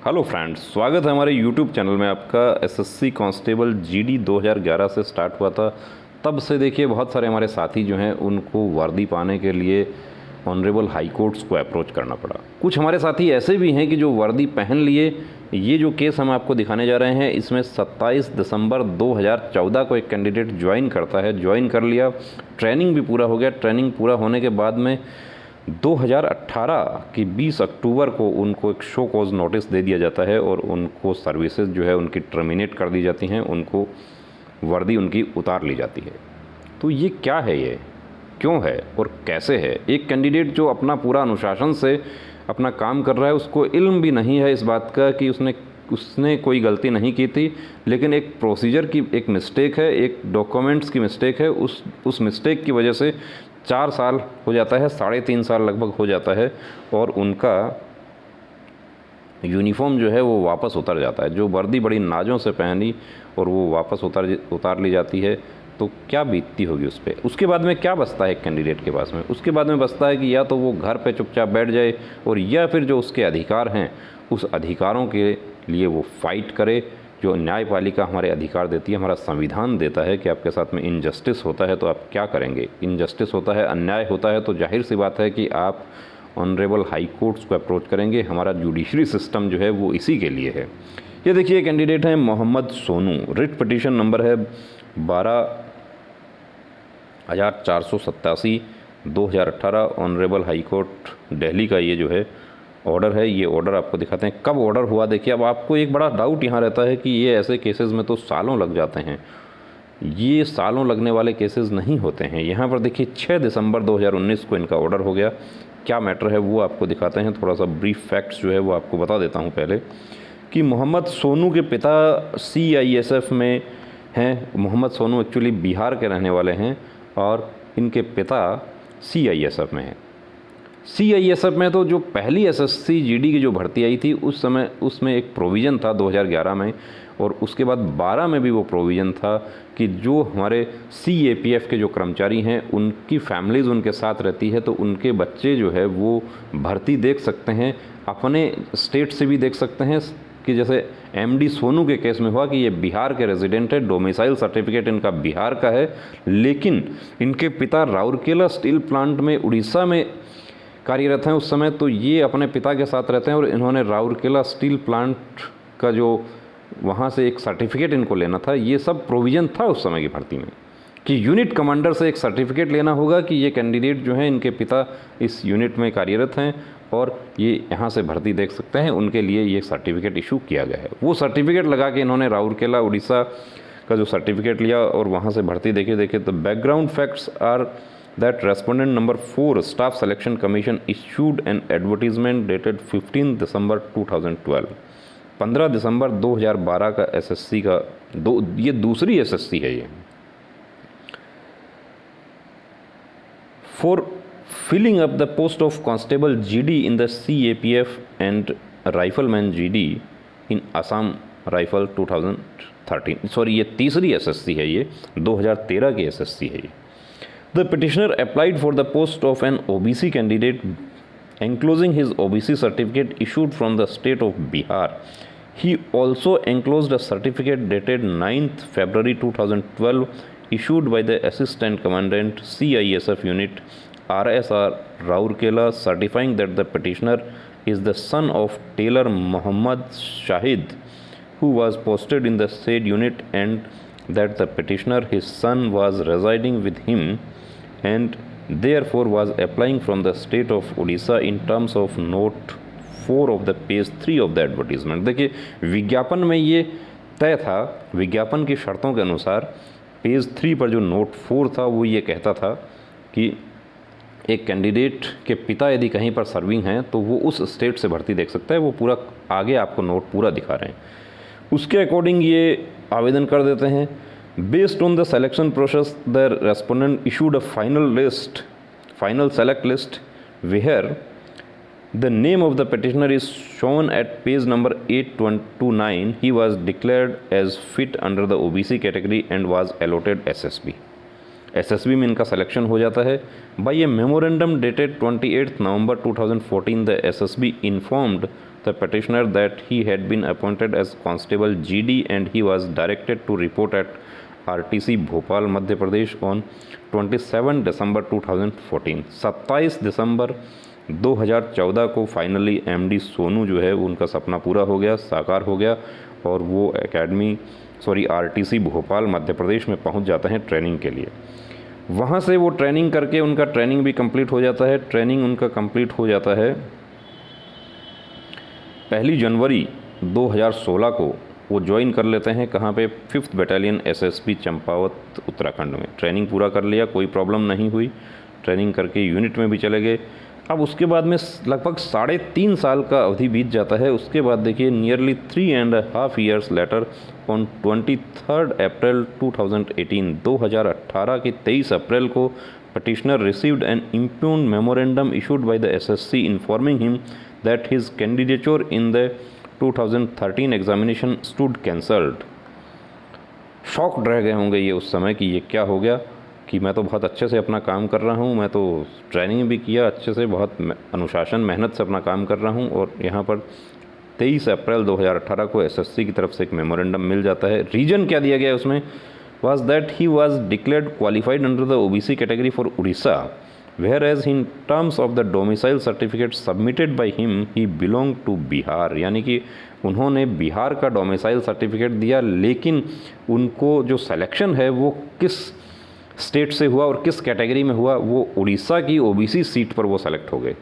Hello friends, स्वागत है हमारे यूट्यूब चैनल में। आपका एसएससी कांस्टेबल जीडी 2011 से स्टार्ट हुआ था। तब से देखिए बहुत सारे हमारे साथी जो हैं उनको वर्दी पाने के लिए ऑनरेबल हाई कोर्ट्स को अप्रोच करना पड़ा। कुछ हमारे साथी ऐसे भी हैं कि जो वर्दी पहन लिए। ये जो केस हम आपको दिखाने जा रहे हैं, इसमें 27 दिसंबर 2014 को एक कैंडिडेट ज्वाइन करता है। ज्वाइन कर लिया, ट्रेनिंग भी पूरा हो गया। ट्रेनिंग पूरा होने के बाद में 2018 की 20 अक्टूबर को उनको एक शो कॉज नोटिस दे दिया जाता है और उनको सर्विसेज जो है उनकी टर्मिनेट कर दी जाती हैं, उनको वर्दी उनकी उतार ली जाती है। तो ये क्या है, ये क्यों है और कैसे है? एक कैंडिडेट जो अपना पूरा अनुशासन से अपना काम कर रहा है, उसको इल्म भी नहीं है इस बात का कि उसने कोई गलती नहीं की थी, लेकिन एक प्रोसीजर की एक मिस्टेक है, एक डॉक्यूमेंट्स की मिस्टेक है। उस मिस्टेक की वजह से 4 साल हो जाता है, 3.5 साल लगभग हो जाता है और उनका यूनिफॉर्म जो है वो वापस उतर जाता है। जो वर्दी बड़ी नाजों से पहनी और वो वापस उतार ली जाती है, तो क्या बीतती होगी उस पर। उसके बाद में क्या बचता है एक कैंडिडेट के पास में? उसके बाद में बचता है कि या तो वो घर पे चुपचाप बैठ जाए और या फिर जो उसके अधिकार हैं उस अधिकारों के लिए वो फाइट करे। जो न्यायपालिका हमारे अधिकार देती है, हमारा संविधान देता है कि आपके साथ में इनजस्टिस होता है तो आप क्या करेंगे। इनजस्टिस होता है, अन्याय होता है, तो जाहिर सी बात है कि आप ऑनरेबल हाई कोर्ट्स को अप्रोच करेंगे। हमारा जुडिशरी सिस्टम जो है वो इसी के लिए है। ये देखिए कैंडिडेट हैं Mohammed Sonu. Writ petition number है 12,487 2018। ऑनरेबल हाई कोर्ट दिल्ली का ये जो है ऑर्डर है। ये ऑर्डर आपको दिखाते हैं कब ऑर्डर हुआ। देखिए, अब आपको एक बड़ा डाउट यहाँ रहता है कि ये ऐसे केसेस में तो सालों लग जाते हैं। ये सालों लगने वाले केसेस नहीं होते हैं। यहाँ पर देखिए 6 दिसंबर 2019 को इनका ऑर्डर हो गया। क्या मैटर है वो आपको दिखाते हैं। थोड़ा सा ब्रीफ फैक्ट्स जो है वो आपको बता देता हूँ पहले कि मोहम्मद सोनू के पिता CISF में हैं। मोहम्मद सोनू एक्चुअली बिहार के रहने वाले हैं और इनके पिता CISF में हैं। CISF में तो जो पहली SSC GD की जो भर्ती आई थी उस समय उसमें एक प्रोविज़न था 2011 में, और उसके बाद 12 में भी वो प्रोविज़न था कि जो हमारे CAPF के जो कर्मचारी हैं उनकी फैमिलीज़ उनके साथ रहती है तो उनके बच्चे जो है वो भर्ती देख सकते हैं। अपने स्टेट से भी देख सकते हैं कि जैसे MD सोनू के केस में हुआ कि ये बिहार के रेजिडेंट है, डोमिसाइल सर्टिफिकेट इनका बिहार का है, लेकिन इनके पिता राउरकेला स्टील प्लांट में उड़ीसा में कार्यरत हैं उस समय। तो ये अपने पिता के साथ रहते हैं और इन्होंने राउरकेला स्टील प्लांट का जो वहाँ से एक सर्टिफिकेट इनको लेना था। ये सब प्रोविज़न था उस समय की भर्ती में कि यूनिट कमांडर से एक सर्टिफिकेट लेना होगा कि ये कैंडिडेट जो हैं इनके पिता इस यूनिट में कार्यरत हैं और ये यहाँ से भर्ती देख सकते हैं। उनके लिए ये सर्टिफिकेट इशू किया गया है। वो सर्टिफिकेट लगा के इन्होंने राउरकेला उड़ीसा का जो सर्टिफिकेट लिया और वहाँ से भर्ती देखे। तो background facts are that respondent number 4 Staff Selection Commission issued an advertisement dated 15 December 2012। 15 दिसंबर 2012 का SSC का ये दूसरी SSC है ये। For filling up the post of Constable GD in the CAPF and Rifleman GD in Assam Rifle 2013। Sorry, ये तीसरी SSC है, ये 2013 की SSC है ये। The petitioner applied for the post of an OBC candidate enclosing his OBC certificate issued from the state of Bihar. He also enclosed a certificate dated 9th February 2012 issued by the Assistant Commandant CISF Unit RSR Raurkela certifying that the petitioner is the son of Tailor Muhammad Shahid who was posted in the said unit and that the petitioner, his son, was residing with him and therefore was applying from the state of Odisha in terms of note 4 of the page 3 of the advertisement। देखिए, विज्ञापन में ये तय था, विज्ञापन की शर्तों के अनुसार पेज 3 पर जो नोट 4 था वो ये कहता था कि एक कैंडिडेट के पिता यदि कहीं पर सर्विंग हैं तो वो उस स्टेट से भर्ती देख सकता है। वो पूरा आगे आपको नोट पूरा दिखा रहे हैं, उसके अकॉर्डिंग ये आवेदन कर देते हैं। Based on the selection process, the respondent issued a final select list, where the name of the petitioner is shown at page number 829. He was declared as fit under the OBC category and was allotted SSB. SSB में इनका selection हो जाता है। By a memorandum dated 28 November 2014 the SSB informed the petitioner that he had been appointed as constable GD and he was directed to report at RTC Bhopal Madhya Pradesh on 27 दिसंबर 2014। 27 दिसंबर 2014 को finally MD Sonu जो है उनका सपना पूरा हो गया, साकार हो गया और वो आरटीसी भोपाल मध्य प्रदेश में पहुंच जाते हैं ट्रेनिंग के लिए। वहाँ से वो ट्रेनिंग करके उनका ट्रेनिंग भी कंप्लीट हो जाता है। ट्रेनिंग उनका कंप्लीट हो जाता है 1 जनवरी 2016 को वो ज्वाइन कर लेते हैं। कहाँ पे? 5th battalion SSB Champawat Uttarakhand में। ट्रेनिंग पूरा कर लिया, कोई प्रॉब्लम नहीं हुई, ट्रेनिंग करके यूनिट में भी चले गए। अब उसके बाद में लगभग 3.5 साल का अवधि बीत जाता है। उसके बाद देखिए नियरली 3.5 ईयर्स लेटर ऑन 23 अप्रैल 2018 2018 की 23 अप्रैल को petitioner received an impugned memorandum issued by the SSC informing him that his candidature in the 2013 examination stood cancelled. Shocked रह गए होंगे ये उस समय कि ये क्या हो गया, कि मैं तो बहुत अच्छे से अपना काम कर रहा हूँ, मैं तो ट्रेनिंग भी किया अच्छे से, बहुत अनुशासन मेहनत से अपना काम कर रहा हूँ, और यहाँ पर 23 अप्रैल 2018 को एसएससी की तरफ से एक मेमोरेंडम मिल जाता है। रीजन क्या दिया गया है उसमें? was that he was declared qualified under the OBC category for Odisha, whereas in terms of the domicile certificate submitted by him, he belonged to Bihar। यानी कि उन्होंने बिहार का डोमिसाइल सर्टिफिकेट दिया, लेकिन उनको जो सिलेक्शन है वो किस स्टेट से हुआ और किस कैटेगरी में हुआ? वो उड़ीसा की ओबीसी सीट पर वो सेलेक्ट हो गए।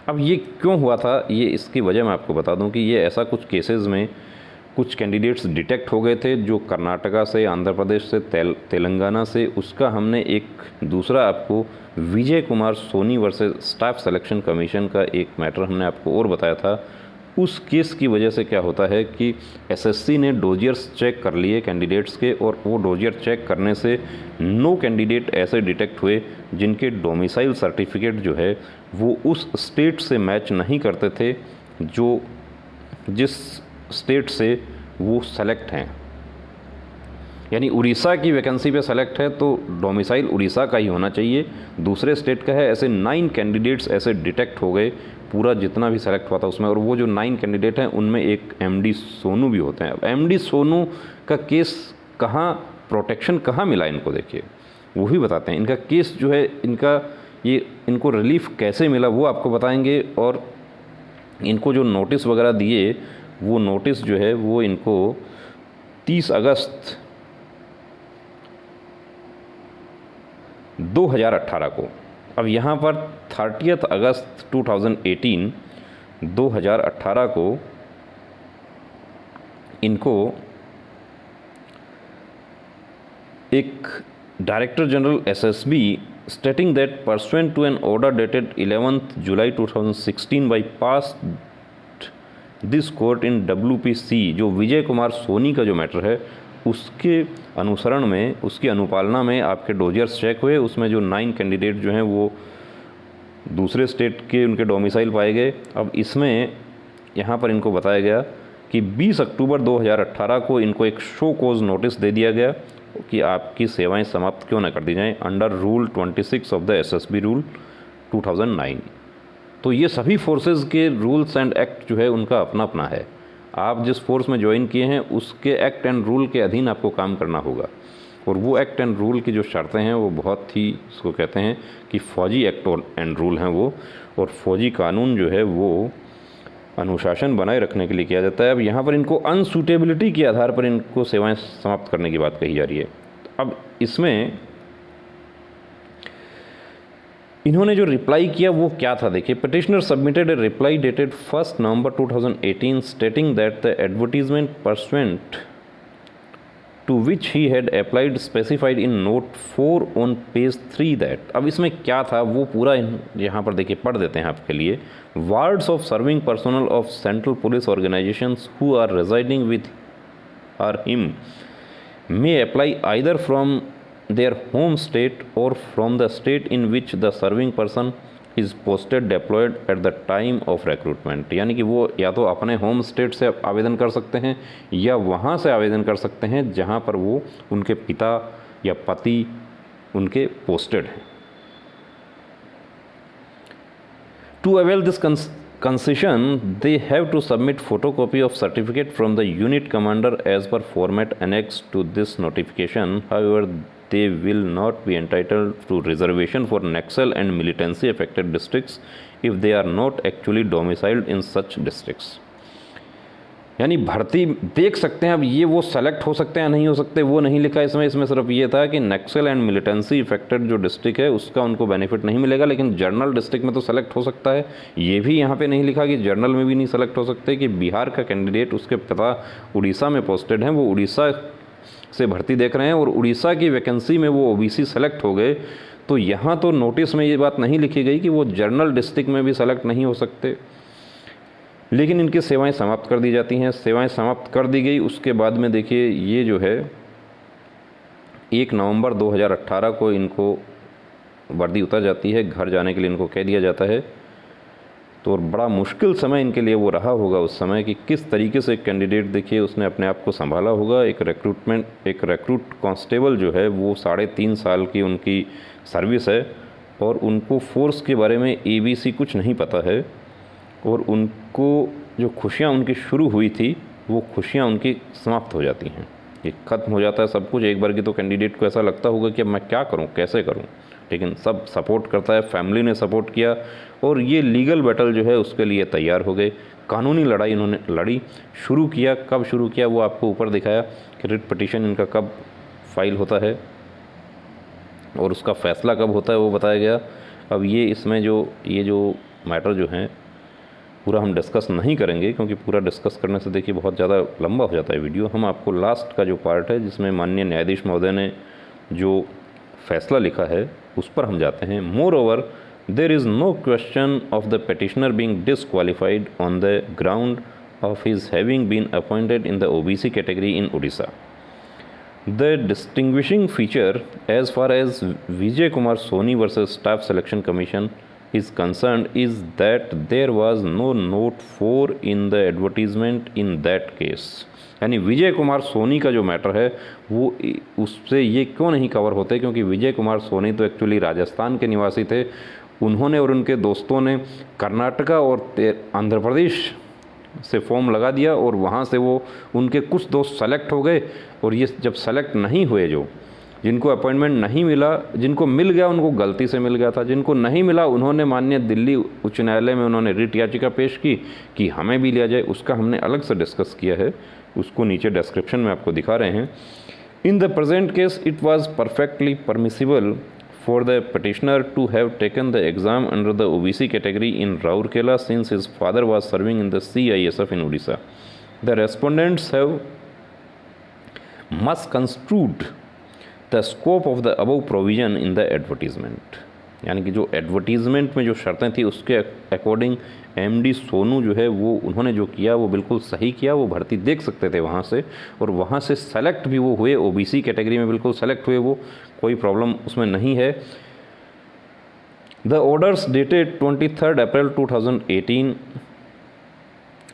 अब ये क्यों हुआ था, ये इसकी वजह मैं आपको बता दूं कि ये ऐसा कुछ केसेस में कुछ कैंडिडेट्स डिटेक्ट हो गए थे जो कर्नाटका से, आंध्र प्रदेश से, तेलंगाना से। उसका हमने एक दूसरा आपको Vijay Kumar Soni versus staff selection commission का एक मैटर हमने आपको और बताया था। उस केस की वजह से क्या होता है कि एसएससी ने डोजियर्स चेक कर लिए कैंडिडेट्स के, और वो डोजियर चेक करने से 9 कैंडिडेट ऐसे डिटेक्ट हुए जिनके डोमिसाइल सर्टिफिकेट जो है वो उस स्टेट से मैच नहीं करते थे जो जिस स्टेट से वो सेलेक्ट हैं। यानी उड़ीसा की वैकेंसी पे सेलेक्ट है तो डोमिसाइल उड़ीसा का ही होना चाहिए, दूसरे स्टेट का है। ऐसे 9 कैंडिडेट्स ऐसे डिटेक्ट हो गए, पूरा जितना भी सेलेक्ट हुआ था उसमें। और वो जो 9 कैंडिडेट हैं उनमें एक एमडी सोनू भी होते हैं। अब एमडी सोनू का केस कहाँ, प्रोटेक्शन कहाँ मिला इनको, देखिए वो भी बताते हैं। इनका केस जो है, इनको रिलीफ कैसे मिला वो आपको बताएंगे। और इनको जो नोटिस वगैरह दिए, वो नोटिस जो है वो इनको 30 अगस्त 2018 को, अब यहाँ पर 30 अगस्त 2018 को इनको एक director general SSB stating that pursuant to an order dated 11th July 2016 by passed this court in WPC, जो विजय कुमार सोनी का जो मैटर है उसके अनुसरण में, उसकी अनुपालना में आपके डोजियर्स चेक हुए। उसमें जो 9 कैंडिडेट जो हैं वो दूसरे स्टेट के उनके डोमिसाइल पाए गए। अब इसमें यहाँ पर इनको बताया गया कि 20 अक्टूबर 2018 को इनको एक शो कोज नोटिस दे दिया गया कि आपकी सेवाएं समाप्त क्यों न कर दी जाएं under rule 26 of the SSB rule 2009। तो ये सभी फोर्सेस के रूल्स एंड एक्ट जो है उनका अपना अपना है। आप जिस फोर्स में ज्वाइन किए हैं उसके एक्ट एंड रूल के अधीन आपको काम करना होगा, और वो एक्ट एंड रूल की जो शर्तें हैं वो बहुत ही, इसको कहते हैं कि फौजी एक्ट एंड रूल हैं वो, और फौजी कानून जो है वो अनुशासन बनाए रखने के लिए किया जाता है। अब यहाँ पर इनको अनसूटेबिलिटी के आधार पर इनको सेवाएं समाप्त करने की बात कही जा रही है। अब इसमें इन्होंने जो रिप्लाई किया वो क्या था, देखिए। Petitioner submitted a reply dated 1 November 2018 stating that the advertisement pursuant to which he had applied specified in note 4 on page 3 that. अब इसमें क्या था वो पूरा यहाँ पर देखिए पढ़ देते हैं आपके लिए। Wards of serving personnel of central police organisations who are residing with or him may apply either from their home state or from the state in which the serving person is posted deployed at the time of recruitment। यानी कि वो या तो अपने home state से आवेदन कर सकते हैं या वहाँ से आवेदन कर सकते हैं जहाँ पर वो उनके पिता या पति उनके पोस्टेड हैं। To avail this concession, they have to submit photocopy of certificate from the unit commander as per format annexed to this notification. However, they will not be entitled to reservation for Naxal and militancy affected districts if they are not actually domiciled in such districts. यानी भर्ती देख सकते हैं, अब ये वो select हो सकते हैं नहीं हो सकते वो नहीं लिखा इसमें सिर्फ ये था कि नक्सल एंड मिलिटेंसी इफेक्टेड जो डिस्ट्रिक्ट है उसका उनको बेनिफिट नहीं मिलेगा, लेकिन जर्नल डिस्ट्रिक्ट में तो सेलेक्ट हो सकता है। ये भी यहाँ पे नहीं लिखा कि जर्नल में भी नहीं सेलेक्ट हो सकते कि बिहार का कैंडिडेट उसके पिता उड़ीसा में पोस्टेड हैं, वो उड़ीसा से भर्ती देख रहे हैं और उड़ीसा की वैकेंसी में वो OBC सेलेक्ट हो गए, तो यहाँ तो नोटिस में ये बात नहीं लिखी गई कि वो जर्नल डिस्ट्रिक्ट में भी सेलेक्ट नहीं हो सकते, लेकिन इनकी सेवाएं समाप्त कर दी जाती हैं। सेवाएं समाप्त कर दी गई, उसके बाद में देखिए ये जो है 1 नवंबर 2018 को इनको वर्दी उतर जाती है, घर जाने के लिए इनको कह दिया जाता है। तो बड़ा मुश्किल समय इनके लिए वो रहा होगा उस समय कि किस तरीके से कैंडिडेट देखिए उसने अपने आप को संभाला होगा। एक रिक्रूट कांस्टेबल जो है वो 3.5 साल की उनकी सर्विस है और उनको फोर्स के बारे में ABC कुछ नहीं पता है, और उनको जो खुशियाँ उनकी शुरू हुई थी वो खुशियाँ उनकी समाप्त हो जाती हैं, ये ख़त्म हो जाता है सब कुछ। एक बार की तो कैंडिडेट को ऐसा लगता होगा कि अब मैं क्या करूं, कैसे करूं, लेकिन सब सपोर्ट करता है, फैमिली ने सपोर्ट किया और ये लीगल बैटल जो है उसके लिए तैयार हो गए। कानूनी लड़ाई इन्होंने लड़ी, शुरू किया। कब शुरू किया वो आपको ऊपर दिखाया कि रिट पिटीशन इनका कब फाइल होता है और उसका फ़ैसला कब होता है वो बताया गया। अब ये इसमें ये जो मैटर जो हैं पूरा हम डिस्कस नहीं करेंगे, क्योंकि पूरा डिस्कस करने से देखिए बहुत ज़्यादा लंबा हो जाता है वीडियो। हम आपको लास्ट का जो पार्ट है जिसमें माननीय न्यायाधीश महोदय ने जो फैसला लिखा है उस पर हम जाते हैं। Moreover there is no question of the petitioner being disqualified on the ground of his having been appointed in the OBC category in Orissa. The distinguishing feature as far as Vijay Kumar Soni versus staff selection commission is concerned is that there was no note 4 in the advertisement in that case। यानी विजय कुमार सोनी का जो matter है वो उससे ये क्यों नहीं cover होते, क्योंकि विजय कुमार सोनी तो एक्चुअली राजस्थान के निवासी थे। उन्होंने और उनके दोस्तों ने कर्नाटका और आंध्र प्रदेश से फॉर्म लगा दिया और वहाँ से वो उनके कुछ दोस्त सेलेक्ट हो गए, और ये जब सेलेक्ट नहीं हुए, जो जिनको अपॉइंटमेंट नहीं मिला, जिनको मिल गया उनको गलती से मिल गया था, जिनको नहीं मिला उन्होंने माननीय दिल्ली उच्च न्यायालय में उन्होंने रिट याचिका पेश की कि हमें भी लिया जाए। उसका हमने अलग से डिस्कस किया है, उसको नीचे डिस्क्रिप्शन में आपको दिखा रहे हैं। In the present case it was perfectly permissible for the petitioner to have taken the exam under the OBC category in Rourkela since his father was serving in the CISF in Orissa. The respondents have must construed the scope of the above provision in the advertisement. यानी कि जो advertisement में जो शर्तें थी उसके according MD Sonu जो है वो उन्होंने जो किया वो बिल्कुल सही किया। वो भर्ती देख सकते थे वहाँ से, और वहाँ से सेलेक्ट भी वो हुए, OBC कैटेगरी में बिल्कुल सेलेक्ट हुए, वो कोई प्रॉब्लम उसमें नहीं है। The orders dated 23 April 2018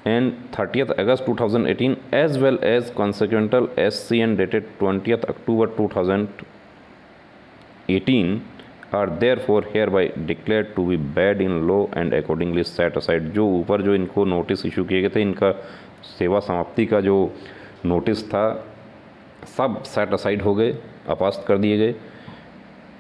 and 30th August 2018 as well as consequential SCN dated 20th October 2018 are therefore hereby declared to be bad in law and accordingly set aside। जो ऊपर जो इनको नोटिस इशू किए गए थे, इनका सेवा समाप्ति का जो नोटिस था सब सेट असाइड हो गए, अपास्त कर दिए गए।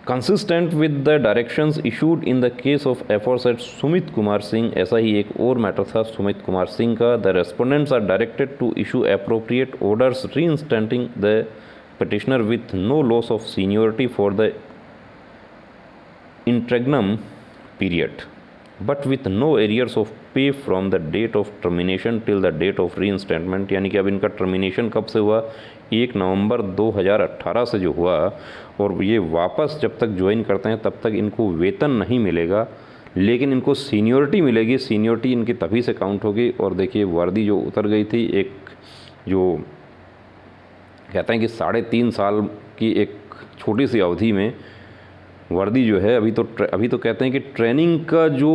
Consistent with the directions issued in the case of aforesaid Sumit Kumar Singh. ऐसा ही एक और मैटर था सुमित कुमार सिंह का। The respondents are directed to issue appropriate orders reinstating the petitioner with no loss of seniority for the interregnum period but with no arrears of pay from the date of termination till the date of reinstatement. यानी कि अब इनका termination कब से हुआ, 1 November 2018 से जो हुआ, और ये वापस जब तक ज्वाइन करते हैं तब तक इनको वेतन नहीं मिलेगा, लेकिन इनको सीनियोरिटी मिलेगी। सीनियोरिटी इनकी तभी से काउंट होगी। और देखिए वर्दी जो उतर गई थी, एक जो कहते हैं कि 3.5 साल की एक छोटी सी अवधि में वर्दी जो है, अभी तो कहते हैं कि ट्रेनिंग का जो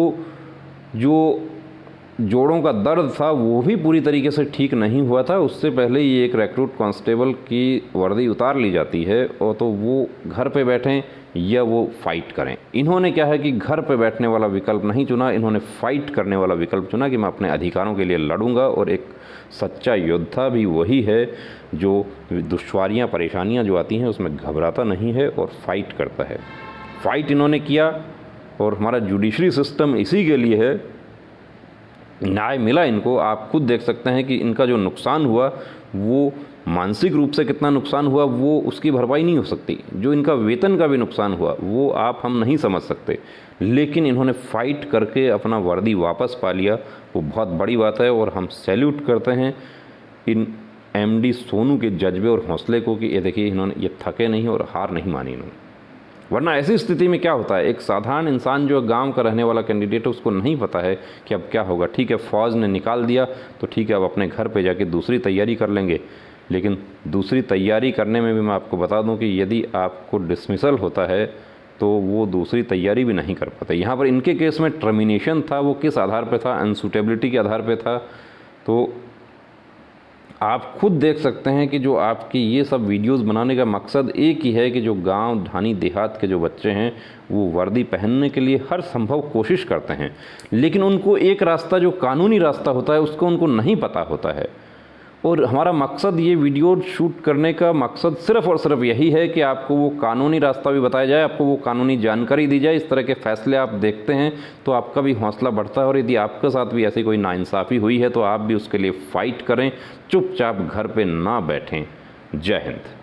जोड़ों का दर्द था वो भी पूरी तरीके से ठीक नहीं हुआ था। उससे पहले ही एक रिक्रूट कांस्टेबल की वर्दी उतार ली जाती है और तो वो घर पे बैठें या वो फाइट करें। इन्होंने क्या है कि घर पे बैठने वाला विकल्प नहीं चुना, इन्होंने फाइट करने वाला विकल्प चुना कि मैं अपने अधिकारों के लिए लड़ूंगा। और एक सच्चा योद्धा भी वही है जो दुश्वारियाँ परेशानियाँ जो आती हैं उसमें घबराता नहीं है और फाइट करता है। फाइट इन्होंने किया और हमारा जुडिशरी सिस्टम इसी के लिए है, न्याय मिला इनको। आप खुद देख सकते हैं कि इनका जो नुकसान हुआ वो मानसिक रूप से कितना नुकसान हुआ वो उसकी भरपाई नहीं हो सकती। जो इनका वेतन का भी नुकसान हुआ वो हम नहीं समझ सकते, लेकिन इन्होंने फाइट करके अपना वर्दी वापस पा लिया, वो बहुत बड़ी बात है। और हम सैल्यूट करते हैं इन एमडी सोनू के जज्बे और हौसले को कि ये देखिए इन्होंने ये थके नहीं और हार नहीं मानी इन्होंने। वरना ऐसी स्थिति में क्या होता है, एक साधारण इंसान जो गांव का रहने वाला कैंडिडेट है उसको नहीं पता है कि अब क्या होगा। ठीक है, फ़ौज ने निकाल दिया तो ठीक है, अब अपने घर पे जाके दूसरी तैयारी कर लेंगे। लेकिन दूसरी तैयारी करने में भी मैं आपको बता दूं कि यदि आपको डिसमिसल होता है तो वो दूसरी तैयारी भी नहीं कर पाते। यहाँ पर इनके केस में टर्मिनेशन था, वो किस आधार पर था, अनसूटेबिलिटी के आधार पर था। तो आप खुद देख सकते हैं कि जो आपकी ये सब वीडियोस बनाने का मकसद एक ही है कि जो गांव ढानी देहात के जो बच्चे हैं वो वर्दी पहनने के लिए हर संभव कोशिश करते हैं, लेकिन उनको एक रास्ता जो कानूनी रास्ता होता है उसको उनको नहीं पता होता है। और हमारा मकसद ये वीडियो शूट करने का मकसद सिर्फ़ और सिर्फ यही है कि आपको वो कानूनी रास्ता भी बताया जाए, आपको वो कानूनी जानकारी दी जाए। इस तरह के फ़ैसले आप देखते हैं तो आपका भी हौसला बढ़ता है। और यदि आपके साथ भी ऐसी कोई नाइंसाफ़ी हुई है तो आप भी उसके लिए फ़ाइट करें, चुपचाप घर पे ना बैठें। जय हिंद।